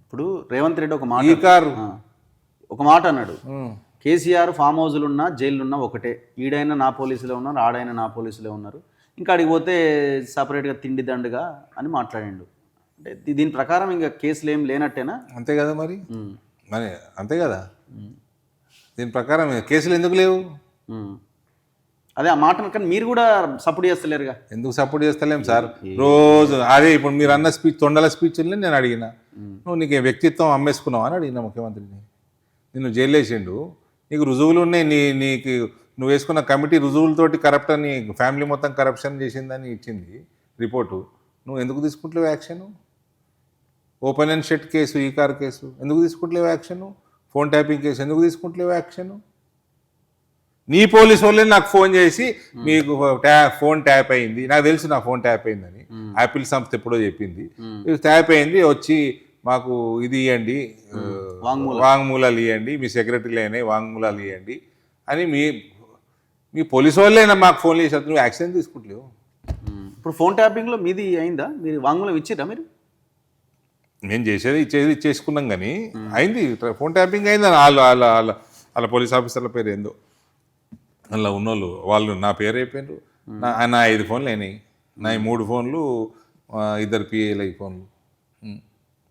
ఇప్పుడు రేవంత్ రెడ్డి ఒక మాట అన్నాడు, కేసీఆర్ ఫామ్ హౌస్లు ఉన్నా జైలు ఉన్నా ఒకటే, ఈడైనా నా పోలీసులే ఉన్నారు, ఆడైనా నా పోలీసులే ఉన్నారు, ఇంకా అడిగి పోతే సపరేట్గా తిండి దండుగా అని మాట్లాడిండు. అంటే దీని ప్రకారం ఇంకా కేసులు ఏం లేనట్టేనా? అంతే కదా మరి మరి అంతే కదా. దీని ప్రకారం కేసులు ఎందుకు లేవు? అదే ఆ మాట కానీ మీరు కూడా సపోర్ట్ చేస్తలేరుగా. ఎందుకు సపోర్ట్ చేస్తలేం సార్? రోజు అదే ఇప్పుడు మీరు అన్న స్పీచ్ తొండల స్పీచ్ని నేను అడిగిన, నువ్వు నీకు వ్యక్తిత్వం అమ్మేసుకున్నావు అని అడిగిన ముఖ్యమంత్రిని. నిన్ను జైలు వేసిండు, నీకు రుజువులు ఉన్నాయి, నీకు నువ్వు వేసుకున్న కమిటీ రుజువులతోటి కరప్ట్ అని ఫ్యామిలీ మొత్తం కరప్షన్ చేసిందని ఇచ్చింది రిపోర్టు. నువ్వు ఎందుకు తీసుకుంటలేవు action? Open and shut case, ఈ కార్ కేసు ఎందుకు తీసుకుంటలేవు యాక్షన్? ఫోన్ ట్యాపింగ్ కేసు ఎందుకు తీసుకుంటలేవు యాక్షన్? నీ పోలీసు వాళ్ళే నాకు ఫోన్ చేసి మీకు ఫోన్ ట్యాప్ అయింది, నాకు తెలుసు నా ఫోన్ ట్యాప్ అయిందని, యాపిల్ సంస్థ ఎప్పుడో చెప్పింది, ట్యాప్ అయింది వచ్చి మాకు ఇది ఇవ్వండి, వాంగ్మూలాలు ఇవ్వండి, మీ సెక్రటరీలు అయినాయి వాంగ్మూలాలు ఇవ్వండి అని మీ పోలీసు వాళ్ళైనా మాకు ఫోన్ చేసి నువ్వు యాక్షన్ తీసుకుంటలేవు. ఇప్పుడు ఫోన్ ట్యాపింగ్లో మీది అయిందా? మీరు వాంగ్మూలం ఇచ్చిరా? మీరు నేను ఇచ్చేది ఇచ్చేసుకున్నాం కానీ అయింది, ఫోన్ ట్యాపింగ్ అయింది. వాళ్ళ పోలీస్ ఆఫీసర్ల పేరు ఏందో అలా ఉన్నోళ్ళు వాళ్ళు నా పేరు అయిపోయినారు. నా 5 ఫోన్లు అయినాయి, నా 3 ఫోన్లు 2 PAలు ఫోన్లు.